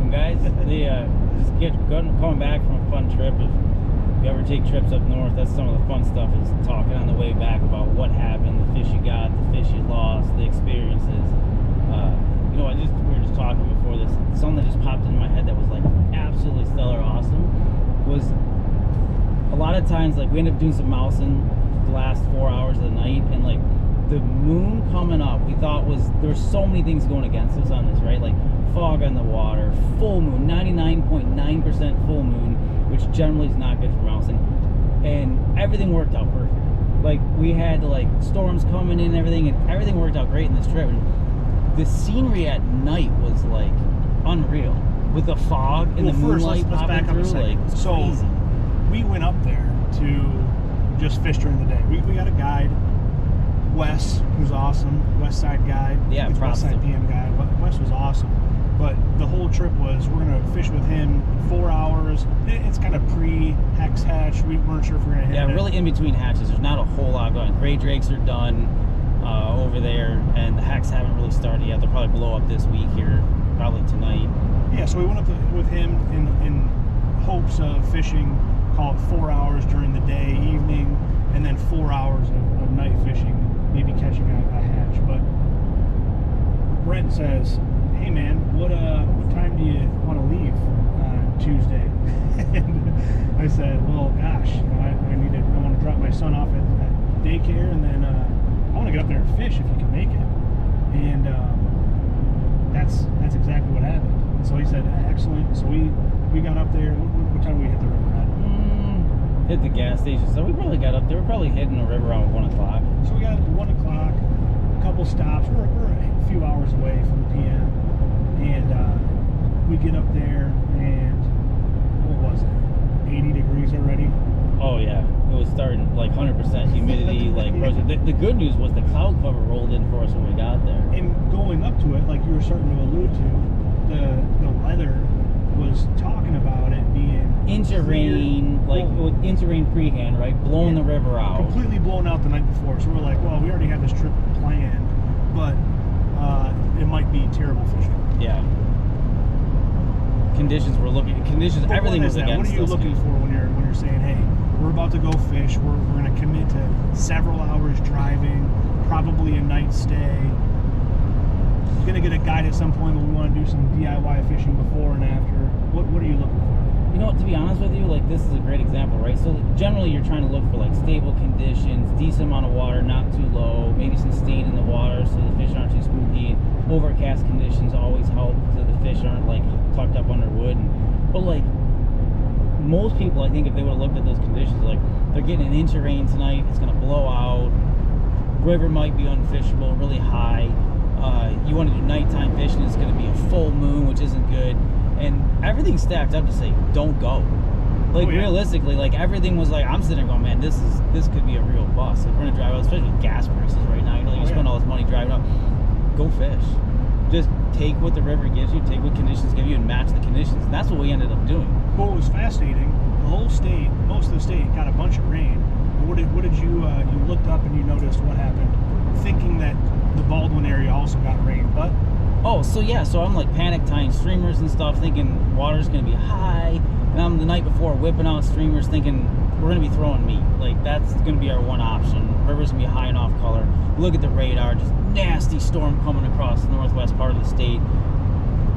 welcome, guys. Coming back from a fun trip. If you ever take trips up north, that's some of the fun stuff, is talking on the way back about what happened, the fish you got, the fish you lost, the experiences. We were just talking before this. Something that just popped into my head that was like absolutely stellar awesome was a lot of times, like, we end up doing some mousing the last 4 hours of the night, and like the moon coming up, we thought there's so many things going against us on this, right? Like fog on the water, full moon, 99.9% full moon, which generally is not good for mousing, and everything worked out perfect. Like, we had like storms coming in and everything worked out great in this trip. And the scenery at night was like unreal with the fog and the moonlight let's back up popping a through. second. Like, so crazy. we went up there to just fish during the day. We got a guide, Wes, who's awesome, West Side guide. Yeah, West props Side to him. PM guide. Wes was awesome. But the whole trip was, we're going to fish with him 4 hours. It's kind of pre-hex hatch. We weren't sure if we were going to hit it. Yeah, really in between hatches. There's not a whole lot going. Gray drakes are done over there, and the hex haven't really started yet. They'll probably blow up this week here, probably tonight. Yeah, so we went up with him in hopes of fishing, call it 4 hours during the day, evening, and then 4 hours of night fishing, maybe catching a hatch. But Brent says, hey man, what time do you want to leave Tuesday? And I said, well, gosh, I want to drop my son off at daycare, and then I want to get up there and fish if you can make it. And that's exactly what happened. And so he said, excellent. So we got up there. What time did we hit the river at? Hit the gas station. So we probably got up there. We're probably hitting the river around 1 o'clock. So we got 1 o'clock, a couple stops. We're a few hours away from the PM. And we get up there, and what was it? 80 degrees already. Oh yeah, it was starting like 100% humidity. Like the good news was the cloud cover rolled in for us when we got there. And going up to it, like you were starting to allude to, the weather was talking about it being Inch of rain, like inch of rain pre-hand, right? Blowing the river out. Completely blown out the night before. So we're like, well, we already have this trip planned, but it might be terrible fishing. Yeah. Conditions, everything was against us. What are you looking for when you're saying, hey, we're about to go fish, we're going to commit to several hours driving, probably a night stay, going to get a guide at some point, but we want to do some DIY fishing before and after. What are you looking for? You know what, to be honest with you, like, this is a great example, right? So generally you're trying to look for like stable conditions, decent amount of water, not too low, maybe some stain in the water so the fish aren't too spooky. Overcast conditions always help so the fish aren't like tucked up under wood. But like most people, I think if they would have looked at those conditions, like, they're getting an inch of rain tonight, it's going to blow out, river might be unfishable, really high. You want to do nighttime fishing, it's going to be a full moon, which isn't good. And everything stacked up to say, don't go. Like, realistically, like, everything was like, I'm sitting there going, man, this could be a real bust. Like, we're going to drive out, especially with gas prices right now. You know, you spend all this money driving up. Go fish. Just take what the river gives you, take what conditions give you, and match the conditions. And that's what we ended up doing. What was fascinating, the whole state, most of the state got a bunch of rain. What did you looked up and you noticed what happened, thinking that the Baldwin area also got rain, but... Oh, so yeah, so I'm like panic tying streamers and stuff, thinking water's going to be high. And I'm the night before whipping out streamers thinking we're going to be throwing meat. Like, that's going to be our one option. River's going to be high and off color. Look at the radar, just nasty storm coming across the northwest part of the state.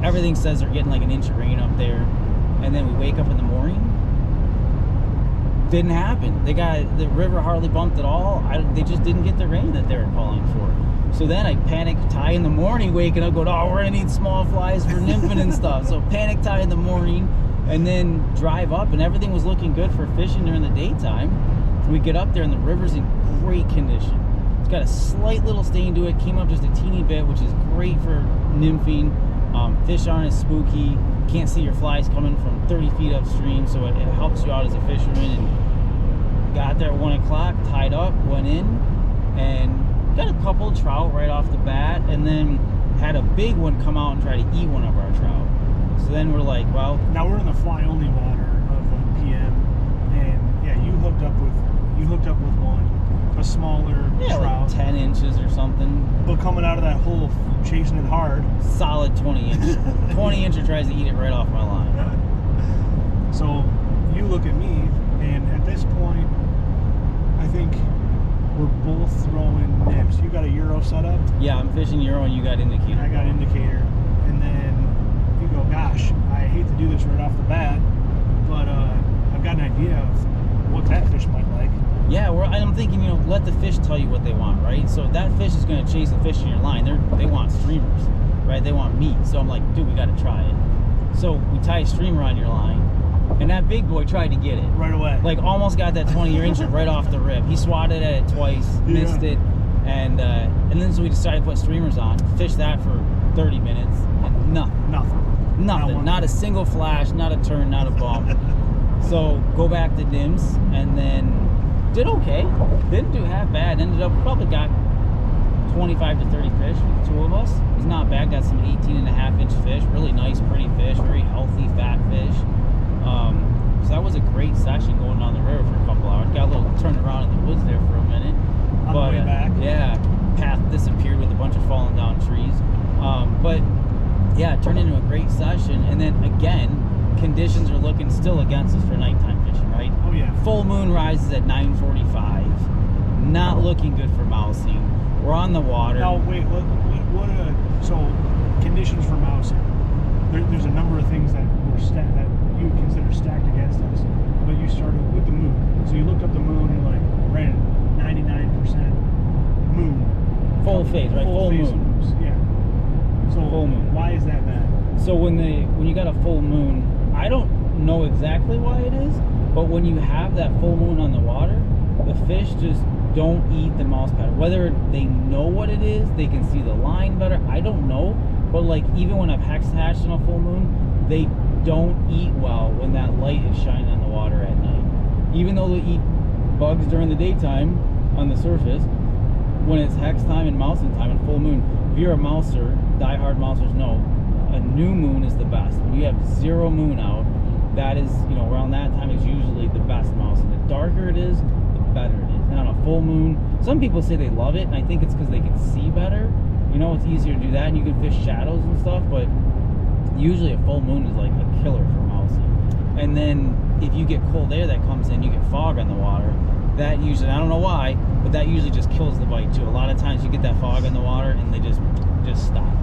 Everything says they're getting like an inch of rain up there. And then we wake up in the morning. Didn't happen. The river hardly bumped at all. They just didn't get the rain that they were calling for. So then I panic tie in the morning, waking up, going, oh, we're going to need small flies for nymphing and stuff. So panic tie in the morning, and then drive up, and everything was looking good for fishing during the daytime. We get up there, and the river's in great condition. It's got a slight little stain to it, came up just a teeny bit, which is great for nymphing. Fish aren't as spooky. Can't see your flies coming from 30 feet upstream, so it helps you out as a fisherman. And got there at 1 o'clock, tied up, went in, and got a couple of trout right off the bat, and then had a big one come out and try to eat one of our trout. So then we're like, well, now we're in the fly only water of PM, and yeah, you hooked up with one. a smaller trout. Like 10 inches or something. But coming out of that hole, chasing it hard. Solid 20 inch. 20 incher tries to eat it right off my line. So you look at me, and at this point, I think we're both throwing nips. You got a Euro setup? Yeah, I'm fishing Euro and you got indicator. I got indicator. And then you go, gosh, I hate to do this right off the bat, but I've got an idea of what that fish might like. Yeah, I'm thinking, let the fish tell you what they want, right? So if that fish is going to chase the fish in your line, they want streamers, right? They want meat. So I'm like, dude, we got to try it. So we tie a streamer on your line, and that big boy tried to get it. Right away. Like, almost got that 20-year inch right off the rip. He swatted at it twice, missed it, and then so we decided to put streamers on, fish that for 30 minutes, and nothing. Not a single flash, not a turn, not a bump. So go back to Dims, and then did okay. Didn't do half bad. Ended up probably got 25 to 30 fish with the two of us. It was not bad. Got some 18.5-inch fish. Really nice, pretty fish. Very healthy, fat fish. So that was a great session going down the river for a couple hours. Got a little turned around in the woods there for a minute. On the way back. Yeah, path disappeared with a bunch of fallen down trees. But yeah, it turned into a great session. And then again, conditions are looking still against us for nighttime fishing, right? Oh yeah. Full moon rises at 9:45. Not looking good for mousing. We're on the water. Now wait, so conditions for mousing. There's a number of things that that you would consider stacked against us, but you started with the moon. So you looked up the moon and like ran 99% moon. Full phase, right? Full phase moon. moves, yeah. So Full moon. Why is that bad? So when you got a full moon, I don't know exactly why it is, but when you have that full moon on the water, the fish just don't eat the mouse pattern. Whether they know what it is, they can see the line better, I don't know. But like even when I've hex hatched on a full moon, they don't eat well when that light is shining on the water at night. Even though they eat bugs during the daytime on the surface, when it's hex time and mousing time and full moon, if you're a mouser, diehard mousers know, a new moon is the best. When you have zero moon out, that is, around that time is usually the best mousing. The darker it is, the better it is. And on a full moon, some people say they love it, and I think it's because they can see better. It's easier to do that, and you can fish shadows and stuff, but usually a full moon is like a killer for mousing. And then if you get cold air that comes in, you get fog on the water. That usually, I don't know why, but that usually just kills the bite too. A lot of times you get that fog in the water and they just stop.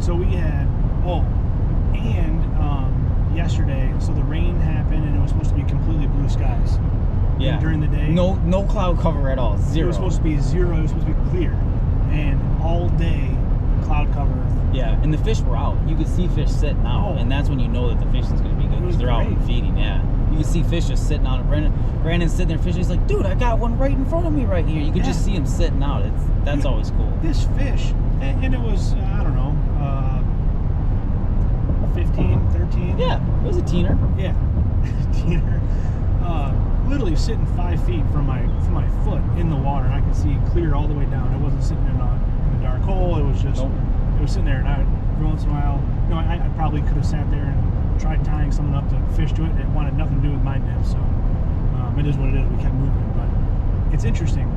So we had, yesterday, so the rain happened and it was supposed to be completely blue skies. Yeah. During the day. No cloud cover at all. Zero. It was supposed to be zero, it was supposed to be clear. And all day, cloud cover. Yeah, and the fish were out. You could see fish sitting out, and that's when you know that the fishing's going to be good because they're out and feeding. Yeah, you can see fish just sitting out. Brandon's sitting there fishing. He's like, dude, I got one right in front of me right here. You can just see him sitting out. That's always cool. This fish, and it was, I don't know, 15, 13. Yeah, it was a teener. Yeah, teener. Literally sitting 5 feet from my foot in the water, and I could see clear all the way down. It wasn't sitting in a dark hole. It was just, It was sitting there, and every once in a while, I probably could have sat there and tried tying something up to fish to it. It wanted nothing to do with my nip, so it is what it is. We kept moving, but it's interesting.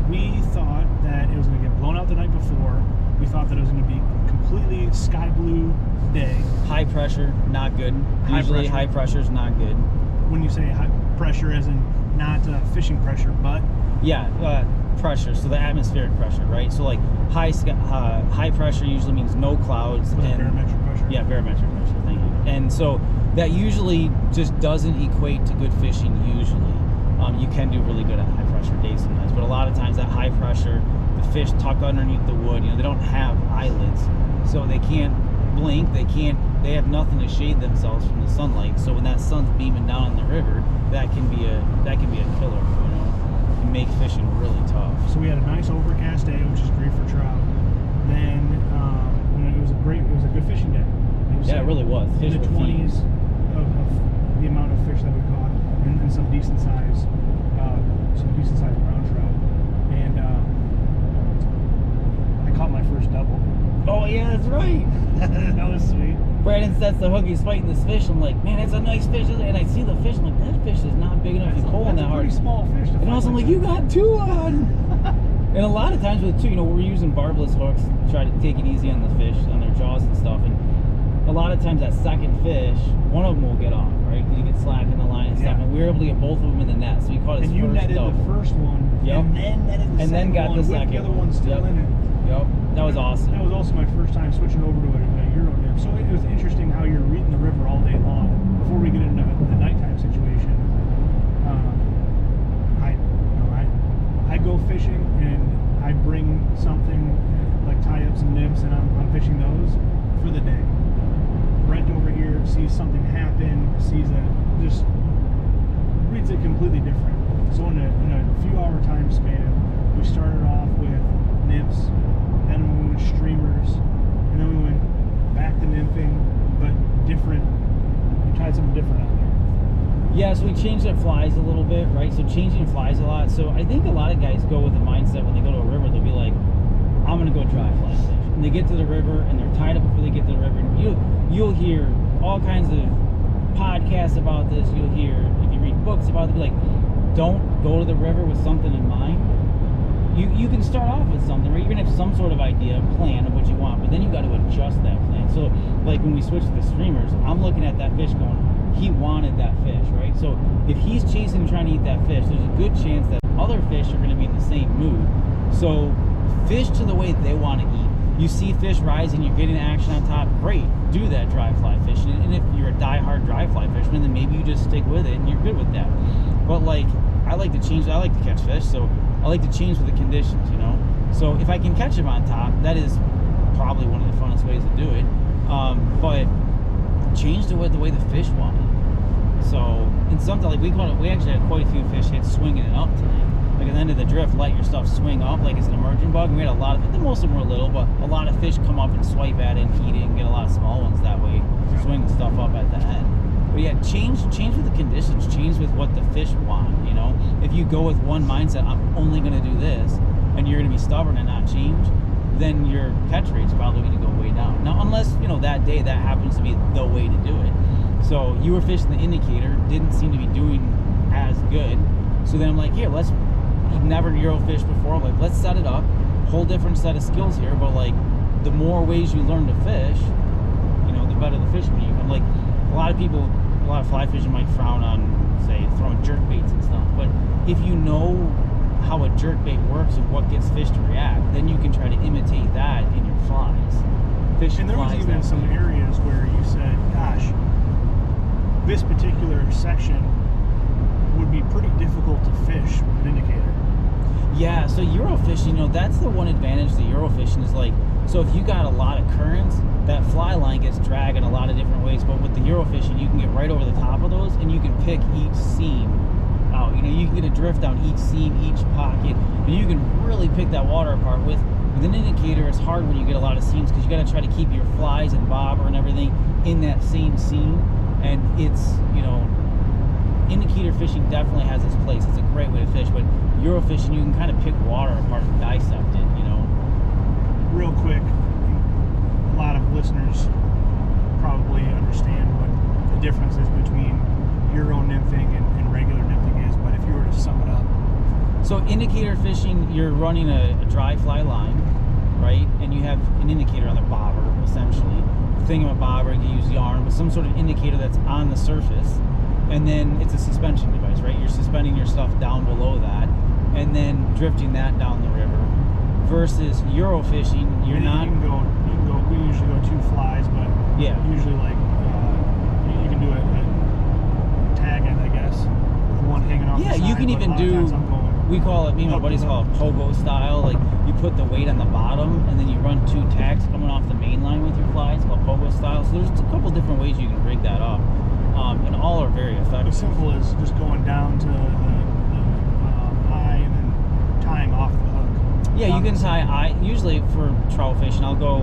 We thought that it was going to get blown out the night before. We thought that it was going to be completely sky blue day. High pressure, not good. Usually high pressure is not good. When you say high pressure, as in not fishing pressure, but yeah, pressure. So the atmospheric pressure, right? So like high pressure usually means no clouds. And barometric pressure. Yeah, barometric pressure. Thank you. And so that usually just doesn't equate to good fishing. Usually, you can do really good at high pressure days sometimes, but a lot of times that high pressure, the fish tuck underneath the wood. They don't have eyelids, so they can't blink. They have nothing to shade themselves from the sunlight. So when that sun's beaming down on the river, that can be a killer. And make fishing really tough. So we had a nice overcast day, which is great for trout. Then it was a good fishing day. Yeah, it really was. In the 20s of the amount of fish that we caught, and some decent size brown trout. And I caught my first double. Oh yeah, that's right. That was sweet. Brandon sets the hook, he's fighting this fish. I'm like, man, that's a nice fish. And I see the fish, I'm like, that fish is not big enough to pull in that hard. That's a pretty small fish to And also, I'm like, you got two on. And a lot of times with two, you know, we're using barbless hooks to try to take it easy on the fish, on their jaws and stuff. And a lot of times that second fish, one of them will get off, right? Because you get slack in the line and stuff. And we were able to get both of them in the net. So we caught his and you first netted double. the first one. Yep. And then netted the and second then got one the with second. the other one still in it. Yep. That was awesome. That was also my first time switching over to a euro-nymph. So it was interesting how you're reading the river all day long. Before we get into the nighttime situation, I go fishing and I bring something like tie-ups and nymphs, and I'm fishing those for the day. Brent over here sees something happen, sees just reads it completely different. So in a few hour time span, we started off with nymphs, then we went streamers, and then we went back to nymphing, but different. We tried something different out there. Yeah, so we changed our flies a little bit, right? So changing flies a lot. So I think a lot of guys go with the mindset when they go to a river, they'll be like, I'm gonna go dry fly fish. And they get to the river and they're tied up before they get to the river. And you'll hear all kinds of podcasts about this. You'll hear, if you read books about it, they'll be like, don't go to the river with something in mind. You can start off with something, right? You're gonna have some sort of idea, plan of what you want, but then you got to adjust that plan. So like when we switched to the streamers, I'm looking at that fish going, he wanted that fish, right? So if he's chasing and trying to eat that fish, there's a good chance that other fish are gonna be in the same mood. So fish to the way they want to eat. You see fish rising, you're getting action on top, great, do that dry fly fishing. And if you're a die-hard dry fly fisherman, then maybe you just stick with it and you're good with that. But like, I like to change, I like to catch fish, so I like to change with the conditions, you know? So if I can catch them on top, that is probably one of the funnest ways to do it. But change the way the fish want it. So, in something like we actually had quite a few fish hit swinging it up tonight. Like at the end of the drift, let your stuff swing up like it's an emerging bug. And we had a lot of it. Most of them were little, but a lot of fish come up and swipe at it and eat it and get a lot of small ones that way, swinging stuff up at the end. But yeah, change with the conditions, change with what the fish want, you know? If you go with one mindset, I'm only gonna do this, and you're gonna be stubborn and not change, then your catch rate's probably gonna go way down. Now, unless, you know, that day that happens to be the way to do it. So you were fishing the indicator, didn't seem to be doing as good. So then I'm like, here, you've never Euro fished before, like, let's set it up, whole different set of skills here, but like, the more ways you learn to fish, you know, the better the fisherman you become. Like, a lot of fly fishing might frown on, say, throwing jerk baits and stuff, but if you know how a jerk bait works and what gets fish to react, then you can try to imitate that in your flies. And there was even some areas where you said, gosh, this particular section would be pretty difficult to fish with an indicator. Yeah, so Euro fishing, you know, that's the one advantage to Euro fishing is like, so if you got a lot of currents, that fly line gets dragged in a lot of different ways, but with the Euro fishing, you can get right over the top of those and you can pick each seam out. You know, you can get a drift down each seam, each pocket, and you can really pick that water apart. With an indicator, it's hard when you get a lot of seams because you got to try to keep your flies and bobber and everything in that same seam, and it's, you know, indicator fishing definitely has its place. It's a great way to fish, but Euro fishing, you can kind of pick water apart and dissect it, you know. Real quick, a lot of listeners probably understand what the difference is between euro-nymphing and regular nymphing is, but if you were to sum it up. So indicator fishing, you're running a dry fly line, right? And you have an indicator on the bobber, essentially. Thingamabobber, you use yarn, but some sort of indicator that's on the surface. And then it's a suspension device, right? You're suspending your stuff down below that and then drifting that down the river. Versus Euro fishing, you're not... You can go, we usually go 2 flies, but yeah, usually like, you can do a tag it, I guess, with one hanging off the side. Yeah, you can even do, we call it, me and my buddies call it pogo style. Like, you put the weight on the bottom and then you run 2 tags coming off the main line with your fly. It's called pogo style. So there's a couple different ways you can rig that up. And all are very effective. As simple as just going down to the eye and then tying off the hook. Yeah, you can tie usually for trout fishing, I'll go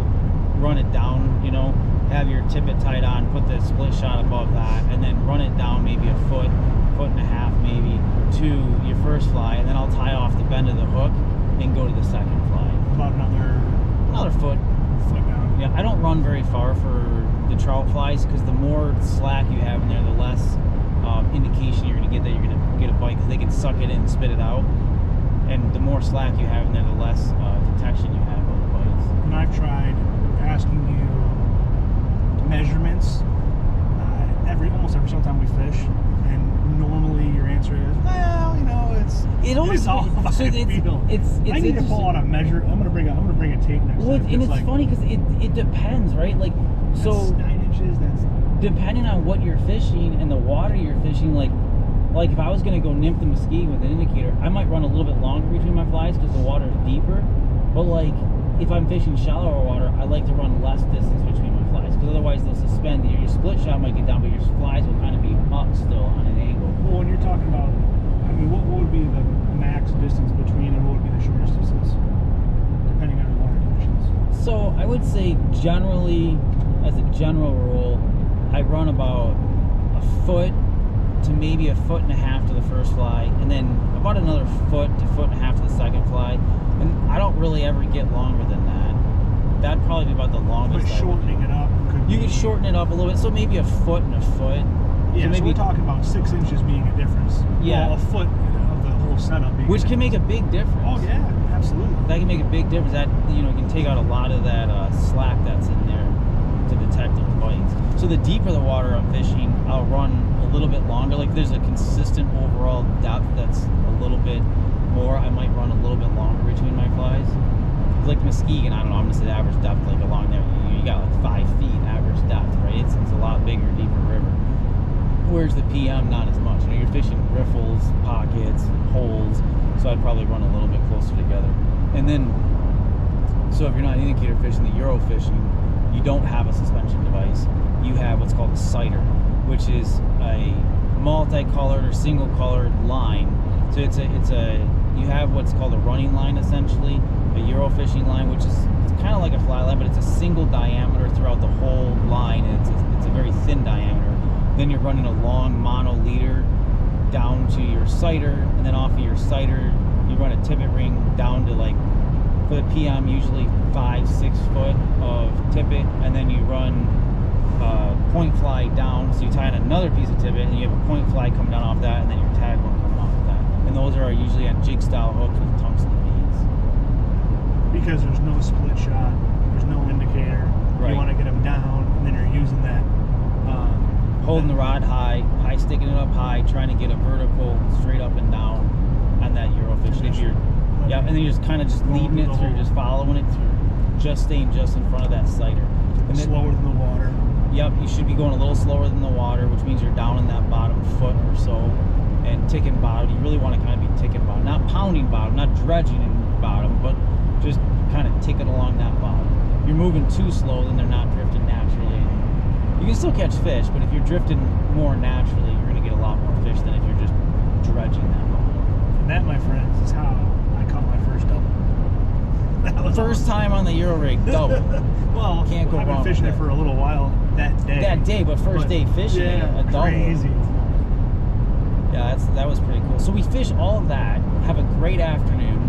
run it down, you know, have your tippet tied on, put the split shot above that, and then run it down maybe a foot and a half maybe to your first fly, and then I'll tie off the bend of the hook and go to the second fly. About another foot down. Yeah, I don't run very far for the trout flies, because the more slack you have in there, the less indication you're going to get that you're going to get a bite, because they can suck it in and spit it out. And the more slack you have in there, the less detection you have of the bites. And I've tried asking you measurements almost every single time we fish, and normally your answer is, well, you know, it's all by feel. I need to pull out a measure. I'm gonna bring a tape next time. And it's funny because it depends, right? Like, so that's 9 inches. That's depending on what you're fishing and the water you're fishing. Like if I was gonna go nymph the mesquite with an indicator, I might run a little bit longer between my flies because the water is deeper. But like if I'm fishing shallower water, I like to run less distance between my flies, because otherwise they'll suspend. Your split shot might get down, but your flies will kind of be up still on an angle. Well, when you're talking about, I mean, what would be the max distance between, and what would be the shortest distance, depending on your water conditions? So I would say generally, as a general rule, I run about a foot to maybe a foot and a half to the first fly, and then about another foot to foot and a half to the second fly. And I don't really ever get longer than that. That'd probably be about the longest. But shortening it up you could shorten it up a little bit, so maybe a foot and a foot. Yeah, so maybe we're talking about 6 inches being a difference. Yeah, well, a foot of the whole setup being which can make a big difference. Oh yeah, absolutely. That can make a big difference. That, you know, can take out a lot of that slack that's in there to detect those bites. So the deeper the water I'm fishing, I'll run a little bit longer. Like there's a consistent overall depth that's a little bit more, I might run a little bit longer between my flies. Like Muskegon, I don't know, I'm gonna say the average depth, like along there, you got like 5 feet average depth, right? It's a lot bigger, deeper river. Whereas the PM, not as much. You know, you're fishing riffles, pockets, holes, so I'd probably run a little bit closer together. And then, so if you're not indicator fishing, the Euro fishing, you don't have a suspension device. You have what's called a sighter, which is a multicolored or single colored line. So it's you have what's called a running line, essentially, a Euro fishing line, which is kind of like a fly line, but it's a single diameter throughout the whole line, and it's a very thin diameter. Then you're running a long mono leader down to your sighter, and then off of your sighter, you run a tippet ring down to, like, for the PM, usually 5-6 foot of tippet, and then you run point fly down, so you tie in another piece of tippet, and you have a point fly coming down off that, and then your tag one coming off of that. And those are usually on jig style hooks with tungsten beads. Because there's no split shot, there's no indicator. Right. You want to get them down, and then you're using that. Holding the rod high, sticking it up high, trying to get a vertical straight up and down on that Euro fishing. If you're, yeah, and then you're just kind of just leading it through, just following it through, just staying just in front of that sighter. And then, slower than the water. Yep, you should be going a little slower than the water, which means you're down in that bottom foot or so, and ticking bottom. You really want to kind of be ticking bottom, not pounding bottom, not dredging in bottom, but just kind of ticking along that bottom. If you're moving too slow, then they're not drifting naturally. You can still catch fish, but if you're drifting more naturally, you're going to get a lot more fish than if you're just dredging that bottom. And that, my friends, is how I caught my first double. That was first time on the Euro rig, double. Well, can't go wrong. I've been fishing it for a little while that day. That day, but first day fishing a double. Crazy. Yeah, that was pretty cool. So we fish all of that, have a great afternoon,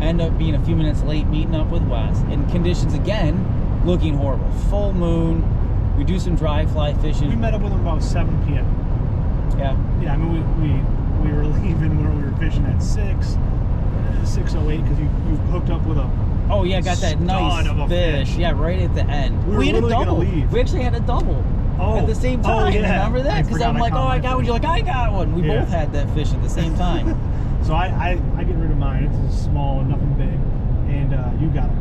end up being a few minutes late meeting up with Wes, and conditions again looking horrible. Full moon. We do some dry fly fishing. We met up with him about 7 p.m. Yeah. Yeah, I mean, we were leaving where we were fishing at 6:08, because you hooked up with a oh yeah, got that nice fish. Yeah, right at the end. We had a double. We actually had a double at the same time. Oh, yeah. Remember that? Because I'm like, oh, I got one. You're like, I got one. We both had that fish at the same time. So I get rid of mine. It's small, nothing big, and you got it.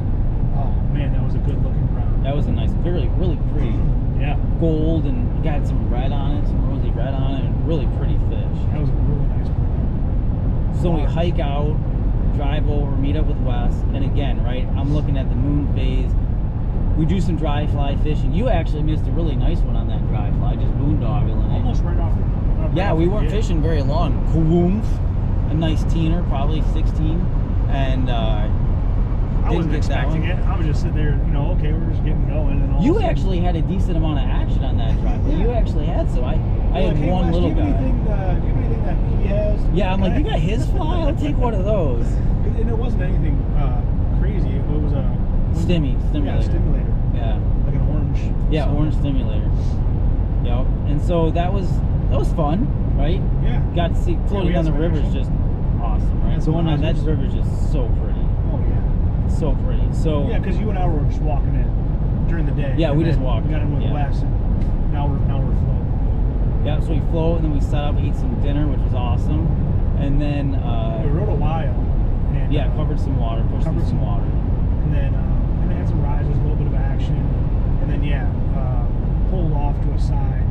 Oh man, that was a good looking brown. That was a nice, really pretty. Yeah. Gold, and got some red on it, some rosy red on it, and really pretty fish. That was a really nice brown. So we hike out, drive over, meet up with Wes, and again, right, I'm looking at the moon phase. We do some dry fly fishing. You actually missed a really nice one on that dry fly, just boondoggling it. Almost right off the yeah, we weren't fishing very long. Kawoomph, a nice teener, probably 16, and I wasn't expecting it. I was just sitting there, you know, okay, we're just getting going. And all you actually had a decent amount of action on that drive. Yeah. You actually had some. I had like, one little guy. Do you have anything that he has? Yeah, I'm like, you got his fly? I'll take one of those. And it wasn't anything crazy. It was a stimulator. Yeah, stimulator. Yeah. Like an orange Yeah, So- orange stimulator. Yep. And so that was fun, right? Yeah. Got to see floating we down had the some river is action. just awesome, right? Had some Going on that risers. river is just so pretty, Oh yeah. so pretty. So Yeah, because you and I were just walking in during the day. Yeah, and we just then walked, We got in with yeah. Wes, and now we're floating. yeah, so we float and then we set up, ate some dinner, which was awesome, and then We rode a while. And, yeah, covered some water, pushed through some water. And then had some risers, a little bit of action, and then pulled off to a side,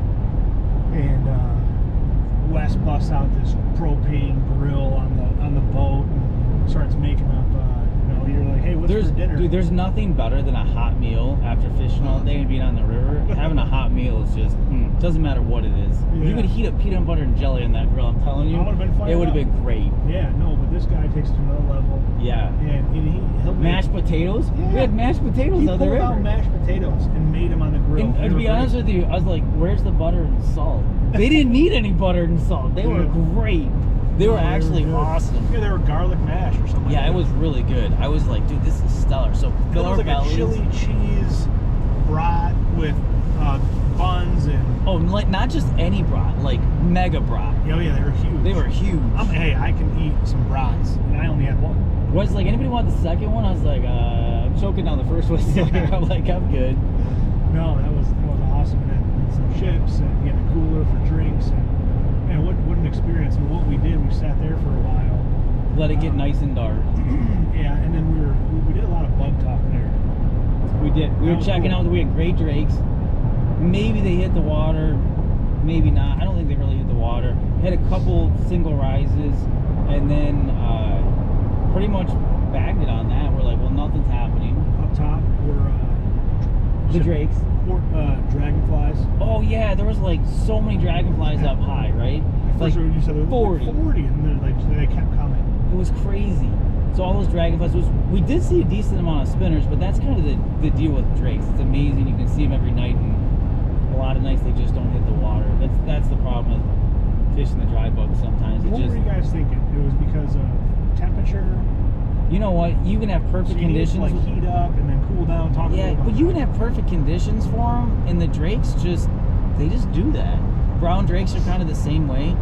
and Wes busts out this propane grill on the boat and starts making up. You're like, hey, what's for dinner? Dude, there's nothing better than a hot meal after fishing all day and being on the river. Having a hot meal is just doesn't matter what it is. Yeah. You could heat up peanut butter and jelly on that grill. I'm telling you, I would've been fired it would have up. been great. Yeah, no, but this guy takes it to another level. Yeah. And he'll Mashed potatoes. Yeah. We had mashed potatoes He on the pulled river. out mashed potatoes and made them on the grill. And to be honest with you, I was like, "Where's the butter and salt?" They didn't need any butter and salt. They were great. They were actually good. awesome. Yeah, they were garlic mash or something. Yeah, like it was really good. I was like, dude, this is stellar. So that. It fill was our like bellies. a chili cheese brat with buns and. Oh, like not just any brat, like mega brat. Oh yeah, they were huge. They were huge. Hey, I can eat some brats, and I only had one. Was like, anybody want the second one? I was like, I'm choking down the first one. So I'm like, I'm good. No, that was awesome. And then some chips, and you had a cooler for drinks, and man, what an experience. And what we did, we sat there for a while. Let it get nice and dark. Yeah, and then we did a lot of bug talk there. We did. We That were was checking cool. out. We had great drakes. Maybe they hit the water. Maybe not. I don't think they really hit the water. Had a couple single rises, and then pretty much bagged it on that. We're like, well, nothing's happening. Up top were The drakes. dragonflies. Oh yeah, there was like so many dragonflies up high, right? Like First you said there was 40. like 40, and then they kept coming. It was crazy. So all those dragonflies, we did see a decent amount of spinners, but that's kind of the deal with drakes. It's amazing. You can see them every night, and a lot of nights they just don't hit the water. That's the problem with fishing the dry bugs sometimes. What were you guys thinking? It was because of temperature? You know what? You can have perfect So you need conditions. to like heat up and then cool down. Yeah, but you can have perfect conditions for them, and the drakes they just do that. Brown drakes are kind of the same way.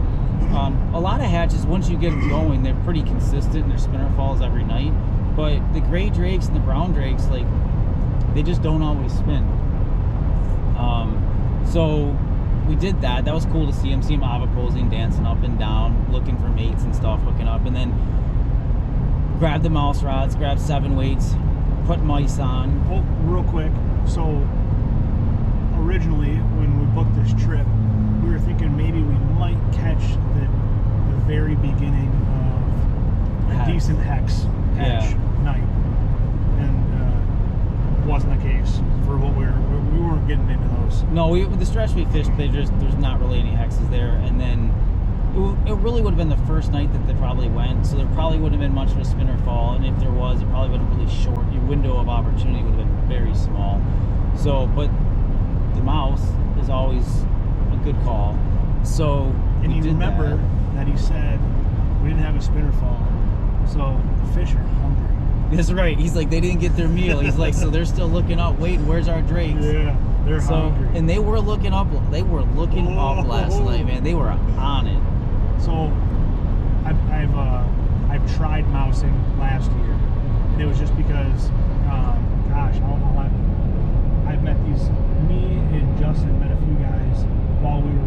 A lot of hatches, once you get them going, they're pretty consistent and their spinner falls every night. But the gray drakes and the brown drakes, like, they just don't always spin. So we did that. That was cool to see them avoposing, dancing up and down, looking for mates and stuff, hooking up, and then grab the mouse rods, grab 7 weights, put mice on. Oh, real quick. So originally, when we booked this trip, we were thinking maybe we might catch the very beginning of a Hex. decent hex night, and wasn't the case for what we weren't getting into those. No, the stretch we fished, there's not really any hexes there, and then it really would have been the first night that they probably went, so there probably wouldn't have been much of a spinner fall, and if there was, it probably would have been really short. Your window of opportunity would have been very small. So, but the mouse is always a good call. So, And we you did remember that he said we didn't have a spinner fall, so the fish are hungry. That's right. He's like, they didn't get their meal. He's like, so they're still looking up. Wait, where's our drakes? Yeah, they're hungry. And they were looking up. They were looking up last night, man. They were on it. So I've tried mousing last year, and it was just because, I've met me and Justin met a few guys while we were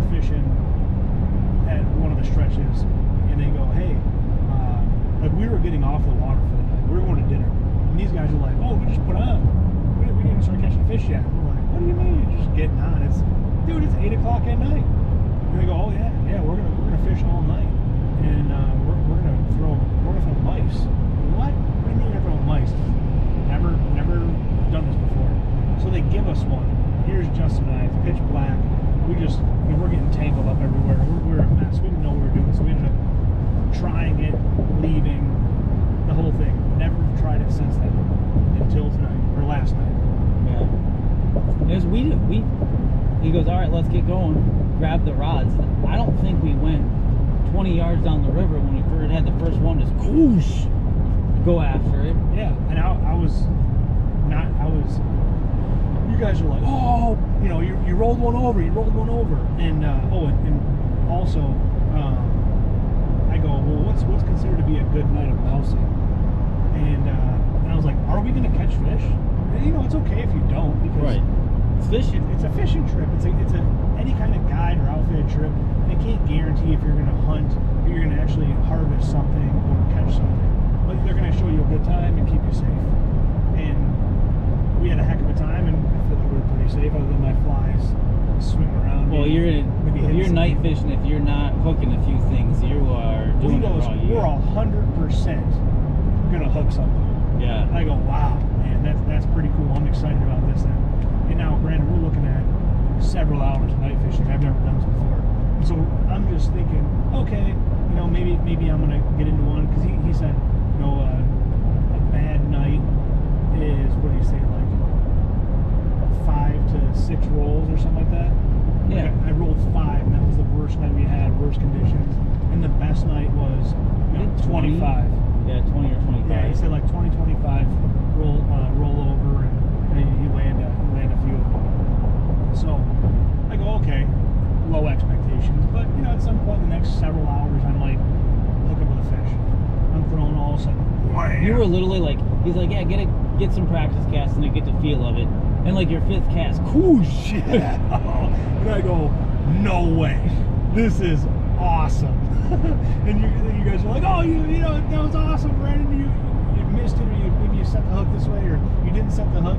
fishing at one of the stretches, and they go, hey, like we were getting off the water for the night. We were going to dinner, and these guys were like, oh, we just put on. We didn't even start catching fish yet. And we're like, what do you mean you're just getting on? It's 8 o'clock at night. And they go, oh yeah, we're gonna fish all night, and we're gonna throw mice. What? What do you mean you're gonna throw mice? Never done this before. So they give us one. Here's Justin and I. It's pitch black. We're getting tangled up everywhere. We're a mess. We didn't know what we were doing, so we ended up trying it, leaving, the whole thing. Never tried it since then until tonight or last night. Yeah. It was he goes, all right, let's get going. Grab the rods. I don't think we went 20 yards down the river when we first had the first one just whoosh, go after it. Yeah, and I was you guys are like, oh, you know, you rolled one over, and also, I go, well, what's considered to be a good night of mousing? And I was like, are we going to catch fish? And, you know, it's okay if you don't, because Right. It's fishing. it's a fishing trip. It's a any kind of guide or outfitted trip. They can't guarantee if you're going to hunt or you're going to actually harvest something or catch something. But they're going to show you a good time and keep you safe. And we had a heck of a time, and I feel like we were pretty safe, other than my flies swimming around. Well, maybe if you're night fishing, if you're not hooking a few things, you are doing it wrong. We're 100% gonna hook something. Yeah. And I go, wow, man, that's pretty cool. I'm excited about this. And now, granted, we're looking at several hours of night fishing. I've never done this before, and so I'm just thinking, okay, you know, maybe I'm gonna get into one, because he said, you know, a bad night is, what do you say, like 5 to 6 rolls or something like that. Yeah. Like I rolled 5, and that was the worst night we had, worst conditions. And the best night was, you know, 25. Yeah, 20 or 25. Yeah, he said like 20, 25 roll over, and he land a few of them. So I go, okay, low expectations, but you know, at some point in the next several hours, I might hook up with a fish. I'm throwing all of a sudden. Wham! You were literally like, he's like, yeah, get some practice casting to get the feel of it. And like your 5th cast, whoosh! Yeah. And I go, no way, this is awesome. And you guys are like, oh, you know, that was awesome, Brandon. You missed it, or maybe you set the hook this way, or you didn't set the hook.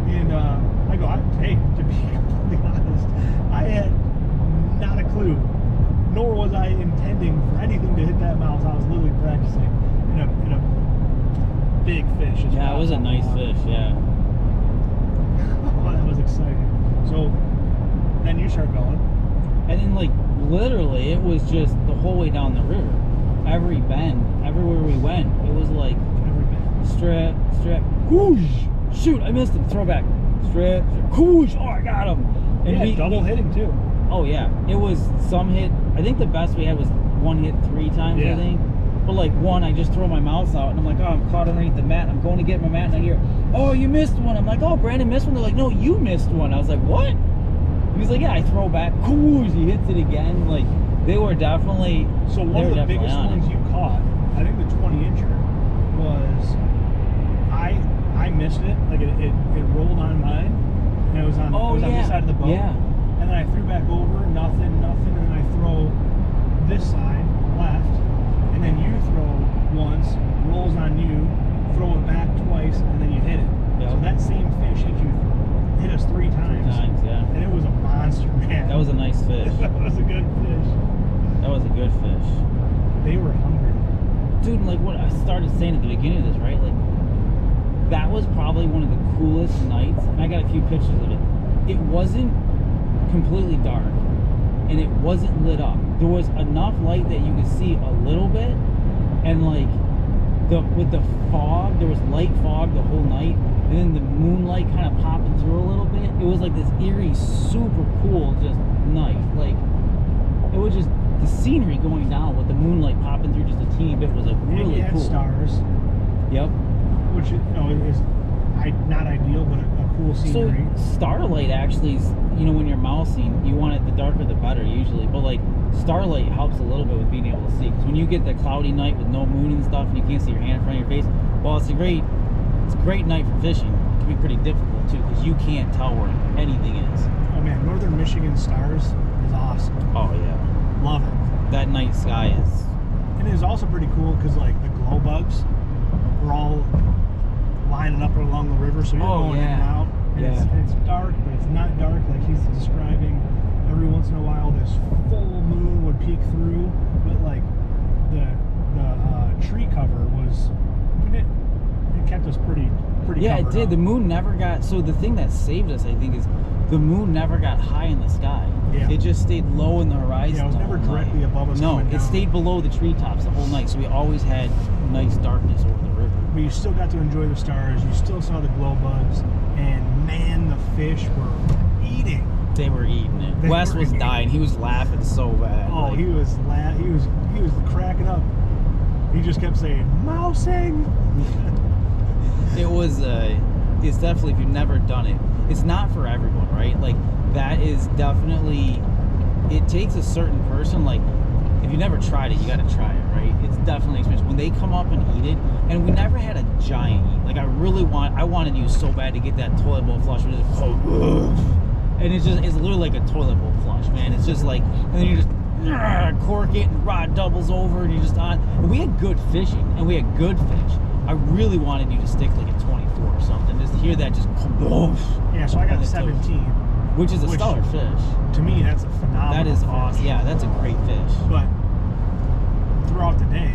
And I go, hey, to be completely honest, I had not a clue, nor was I intending for anything to hit that mouse. I was literally practicing in a big fish. Yeah, it was a nice fish, yeah. Oh, that was exciting. So then you start going. And then, like, literally, it was just the whole way down the river. Every bend, everywhere we went, it was like, strip, whoosh, shoot, I missed him, throw back, strip, whoosh, oh, I got him. And yeah, double hitting too. Oh, yeah. It was some hit, I think the best we had was one hit 3 times, yeah. I think. But, like, one, I just throw my mouth out, and I'm like, oh, I'm caught underneath the mat. I'm going to get my mat, and I hear, oh, you missed one. I'm like, oh, Brandon missed one. They're like, no, you missed one. I was like, what? He's like, yeah, I throw back, whoosh, he hits it again. Like, they were definitely. So one of the biggest ones you caught, I think the 20-incher, was I missed it. Like it rolled on mine, and it was on on this side of the boat. Yeah. And then I threw back over, nothing, and then I throw this side left, and then you throw once, rolls on you, throw it back twice, and then you hit it. Yep. So that same fish hit us 3 times. 3 times, yeah. And it was a monster, man. That was a nice fish. That was a good fish. That was a good fish. They were hungry. Dude, like what I started saying at the beginning of this, right? Like, that was probably one of the coolest nights, and I got a few pictures of it. It wasn't completely dark, and it wasn't lit up. There was enough light that you could see a little bit, and like, with the fog, there was light fog the whole night, and then the moonlight kind of popping through a little bit. It was like this eerie, super cool, just night. Like, it was just the scenery going down with the moonlight popping through just a teeny bit was like really cool. Stars. Yep. Which, you know, is not ideal, but a cool scenery. So starlight actually is, you know, when you're mousing, you want it the darker the better usually, but like starlight helps a little bit with being able to see, because when you get the cloudy night with no moon and stuff and you can't see your hand in front of your face, well, it's a great night for fishing. It can be pretty difficult too, because you can't tell where anything is. Oh man, northern Michigan stars is awesome. Oh yeah, love it. That night sky is, and it is also pretty cool because like the glow bugs were all lining up along the river, so you're going in and out, and it's dark, but it's not dark like he's describing. Every once in a while this full moon would peek through, but like the tree cover was, I mean, it kept us pretty yeah, it did. up. The moon never got, so the thing that saved us, I think, is the moon never got high in the sky. Yeah. It just stayed low in the horizon. Yeah, it was never directly above us. No, it stayed below the treetops the whole night, so we always had nice darkness over the river. But you still got to enjoy the stars. You still saw the glow bugs, and man, the fish were eating. They were eating it. Wes was dying. He was laughing so bad. Oh, like, he was cracking up. He just kept saying, "Mousing." It was. It's definitely, if you've never done it, it's not for everyone, right? Like, that is definitely, it takes a certain person. Like, if you never tried it, you got to try it, right? It's definitely an experience. When they come up and eat it, and we never had a giant eat. Like, I wanted you so bad to get that toilet bowl flush. And it's literally like a toilet bowl flush, man. It's just like, and then you just cork it, and rod doubles over, and you just on. And we had good fishing, and we had good fish. I really wanted you to stick like a 24 or something. Just to hear that just boom. Yeah, so I got 17. Which is a stellar fish. To me, that's a phenomenal That is fish. awesome. Yeah, that's a great fish. But throughout the day,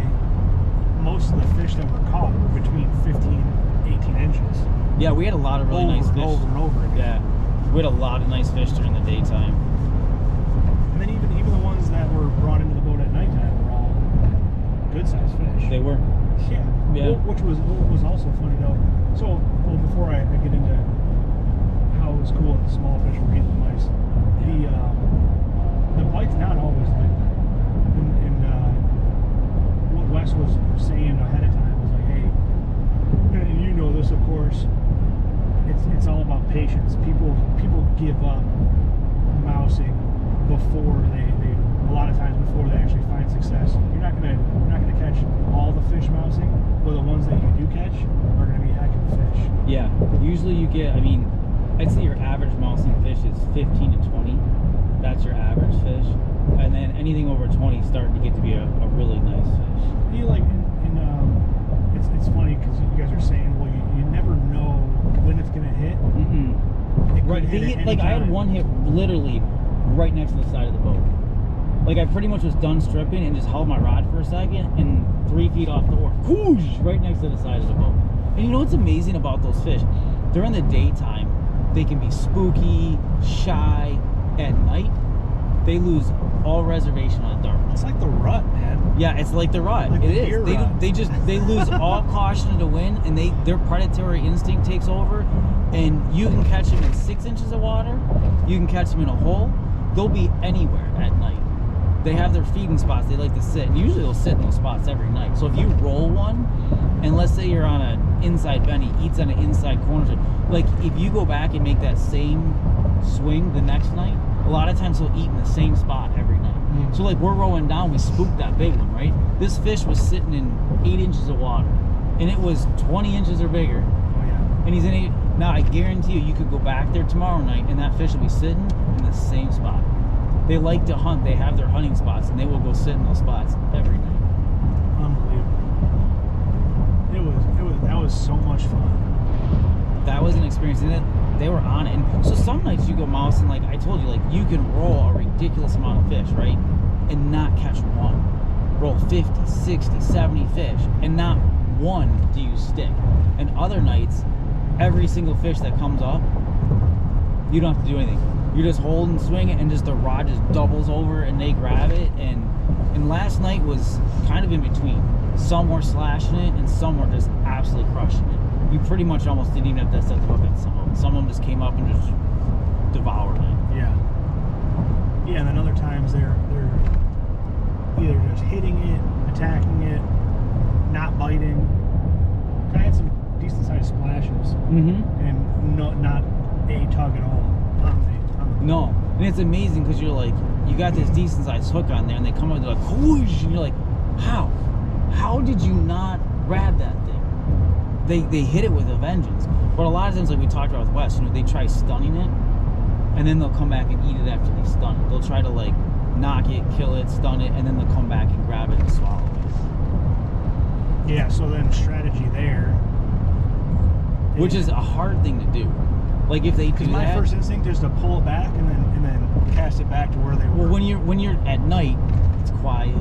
most of the fish that were caught were between 15 and 18 inches. Yeah, we had a lot of really nice fish. Over and over again. Yeah, we had a lot of nice fish during the daytime. And then even the ones that were brought into the boat at nighttime were all good-sized fish. They were. Yeah. Yeah. Which was also funny though. So, before I get into how it was cool that the small fish were eating the mice, the bite's not always like that. And what Wes was saying ahead of time was like, hey, and you know this, of course, it's all about patience. People give up mousing before they a lot of times before they actually find success. You're not gonna catch all the fish mousing, but the ones that you do catch are gonna be a heck of a fish. Yeah, usually you get, I'd say your average mousing fish is 15 to 20. That's your average fish. And then anything over 20 is starting to get to be a really nice fish. You like, it's funny because you guys are saying, well, you never know when it's gonna hit. Right, I had one hit literally right next to the side of the boat. Like, I pretty much was done stripping and just held my rod for a second, and 3 feet off the oar, whoosh, right next to the side of the boat. And you know what's amazing about those fish? During the daytime, they can be spooky, shy. At night, they lose all reservation on darkness. It's like the rut, man. Yeah, it's like the rut. Like it the is. deer rut. They lose all caution to the wind, and their predatory instinct takes over. And you can catch them in 6 inches of water. You can catch them in a hole. They'll be anywhere at night. They have their feeding spots. They like to sit. And usually they'll sit in those spots every night. So if you roll one, and let's say you're on an inside bend, he eats on an inside corner. Like, if you go back and make that same swing the next night, a lot of times he'll eat in the same spot every night. So like, we're rowing down, we spooked that big one, right? This fish was sitting in 8 inches of water, and it was 20 inches or bigger. Oh yeah. And he's in it. Now I guarantee you could go back there tomorrow night, and that fish will be sitting in the same spot. They like to hunt. They have their hunting spots, and they will go sit in those spots every night. Unbelievable. That was so much fun. That was an experience. And they were on it. And so some nights you go mousing, like I told you, like, you can roll a ridiculous amount of fish, right? And not catch one. Roll 50, 60, 70 fish, and not one do you stick. And other nights, every single fish that comes up, you don't have to do anything. You're just holding, swinging, and just the rod just doubles over and they grab it. And last night was kind of in between. Some were slashing it and some were just absolutely crushing it. You pretty much almost didn't even have to set the hook on some of them. Some of them just came up and just devoured it. Yeah. Yeah, and then other times they're either just hitting it, attacking it, not biting. I had some decent sized splashes, and not a tug at all on me. No, and it's amazing because you're like, you got this decent sized hook on there, and they come up and they're like, whoosh, and you're like, how? How did you not grab that thing? They hit it with a vengeance. But a lot of times, like we talked about with Wes, they try stunning it, and then they'll come back and eat it after they stun it. They'll try to like knock it, kill it, stun it, and then they'll come back and grab it and swallow it. Yeah, so then strategy there. Which is a hard thing to do. Like if they do my that, first instinct is to pull it back and then cast it back to where they were. well, when you're at night, it's quiet.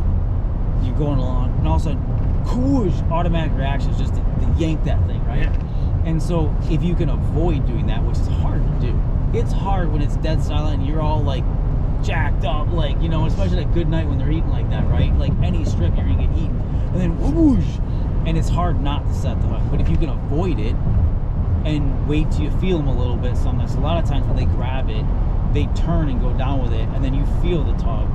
You're going along, and all of a sudden, whoosh, automatic reaction is just to yank that thing, right? Yeah. And so if you can avoid doing that, which is hard to do, it's hard when it's dead silent and you're all like jacked up, like, especially at a good night when they're eating like that, right? Like any strip, you're gonna get eaten, and then whoosh, and it's hard not to set the hook. But if you can avoid it and wait till you feel them a little bit, sometimes a lot of times when they grab it, they turn and go down with it, and then you feel the tug,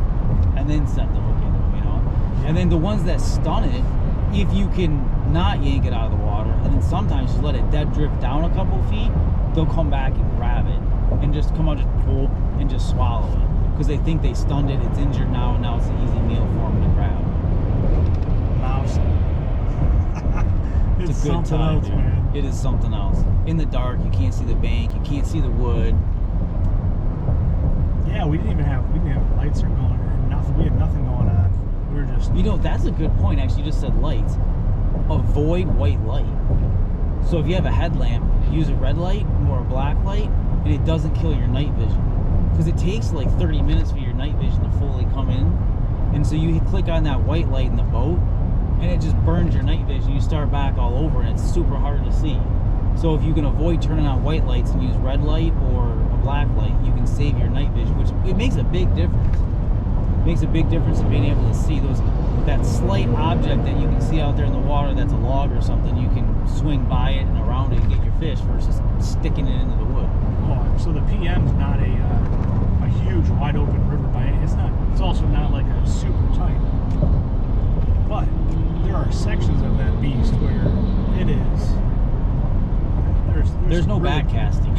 and then set the hook into them, And then the ones that stun it, if you can not yank it out of the water, and then sometimes just let it dead drift down a couple feet, they'll come back and grab it and just come out, just pull and just swallow it because they think they stunned it. It's injured now, and now it's an easy meal for them to grab. Mouse. It's a good something time, else, dude. man. It is something else. In the dark, you can't see the bank, you can't see the wood. Yeah, we didn't have lights or going. Nothing. We had nothing going on. We were just. You know, that's a good point. Actually, you just said lights. Avoid white light. So if you have a headlamp, use a red light or a black light, and it doesn't kill your night vision. Because it takes like 30 minutes for your night vision to fully come in. And so you click on that white light in the boat, and it just burns your night vision. You start back all over, and it's super hard to see. So if you can avoid turning on white lights and use red light or a black light, you can save your night vision, which it makes a big difference. It makes a big difference in being able to see that slight object that you can see out there in the water that's a log or something. You can swing by it and around it and get your fish versus sticking it into the wood. Oh, so the PM's not a huge wide open river by any. It's also not like a super tight. But there are sections of that beast where it is. There's no really, backcasting.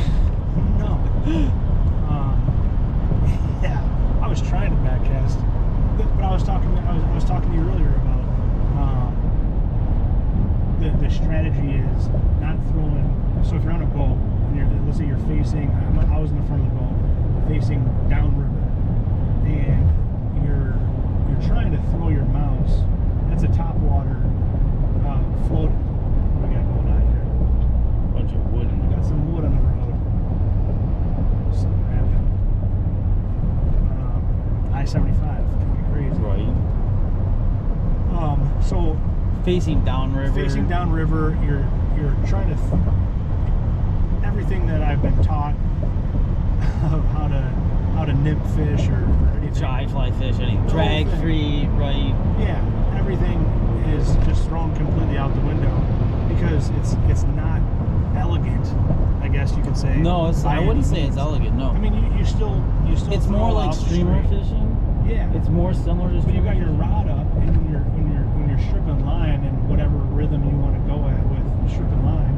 No. Yeah, I was trying to backcast, but I was talking to you earlier about the strategy is not throwing. So if you're on a boat and let's say you're facing, I was in the front of the boat, facing downriver, and you're trying to throw your mouse. That's a top water float. What do we got going on here? Bunch of wood. We got some wood on the road. Something happened. I-75. Crazy. Right. So Facing downriver. facing downriver, you're trying to everything that I've been taught of how to nymph fish or anything. Dry fly fish, anything. The whole Drag thing. free, right? Yeah, everything is just thrown completely out the window because it's not elegant, I guess you could say. No, by I wouldn't any say it's means. elegant, no. I mean, you still. It's throw more like out streamer straight. fishing. Yeah, It's more similar to But you've streamer got your fishing. rod up, and when you're stripping line and whatever rhythm you want to go at with stripping line,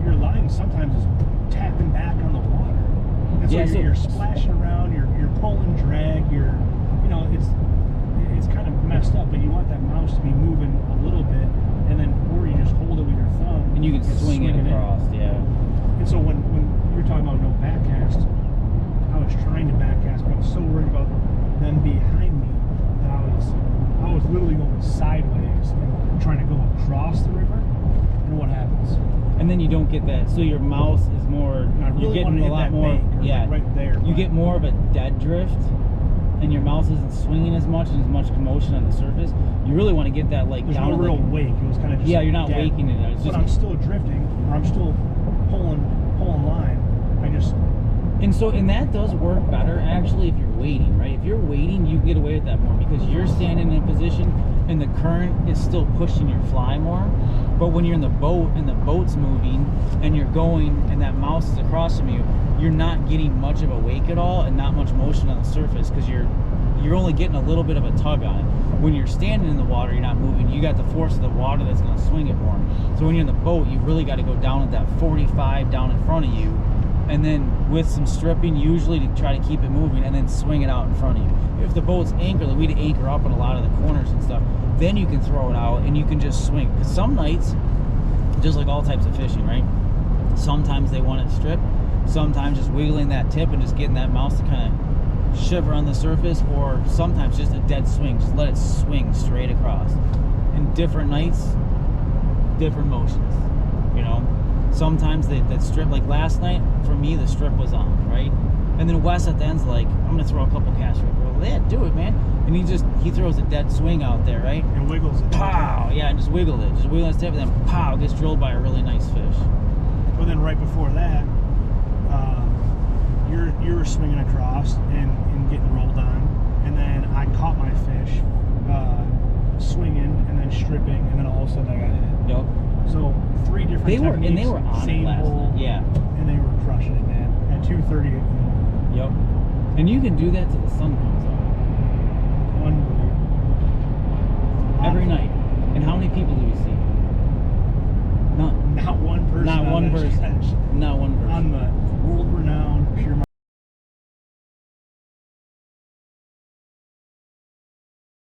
your line sometimes is tapping back on the water. And so, Yeah, so- you're splashing around, you're pulling drag, it's kind of messed up. But you want that mouse to be moving a little bit, and then or you just hold it with your thumb And you can swing it in. across, yeah. And so when you were talking about no backcast, I was trying to backcast, but I was so worried about them behind me that I was literally going sideways and trying to go across the river. And what happens? And then you don't get that, so your mouse is more, And I you're really getting wanted to a hit lot that more, bank, or yeah. right there. You but get more of a dead drift, and your mouse isn't swinging as much and as much commotion on the surface. You really want to get that like there's down no to, real like, wake. It was kind of just yeah, you're not dead. waking it. It's But just, I'm still drifting, or I'm still pulling line. and that does work better actually if you're waiting, right? If you're waiting, you can get away with that more because you're standing in a position and the current is still pushing your fly more. But when you're in the boat and the boat's moving and you're going and that mouse is across from you, you're not getting much of a wake at all and not much motion on the surface because you're only getting a little bit of a tug on it. When you're standing in the water, you're not moving. You got the force of the water that's going to swing it more. So when you're in the boat, you really got to go down at that 45 down in front of you, and then with some stripping, usually to try to keep it moving, and then swing it out in front of you. If the boat's anchored, like we'd anchor up in a lot of the corners and stuff, then you can throw it out and you can just swing. Because some nights, just like all types of fishing, right? Sometimes they want it stripped. Sometimes just wiggling that tip and just getting that mouse to kind of shiver on the surface, or sometimes just a dead swing. Just let it swing straight across. And different nights, different motions, you know? Sometimes that strip, like last night, for me, the strip was on, right? And then Wes at the end's like, I'm going to throw a couple casts. Well, yeah, do it, man. And he throws a dead swing out there, right? And wiggles it. Pow! Yeah, and just wiggled it. Just wiggle his tip, and then pow, gets drilled by a really nice fish. But then right before that, you were swinging across and getting rolled on, and then I caught my fish swinging and then stripping, and then all of a sudden I got hit. Yep. So 3 different They were techniques, on it same last hole, night. Yeah. and they were crushing it, man. At 2:30 in the morning. Yep. And you can do that till the sun comes up. Unbelievable. Every night. And how many people do you see? None. not one person. Not on one that person. stretch. Not one person. On the world-renowned Pere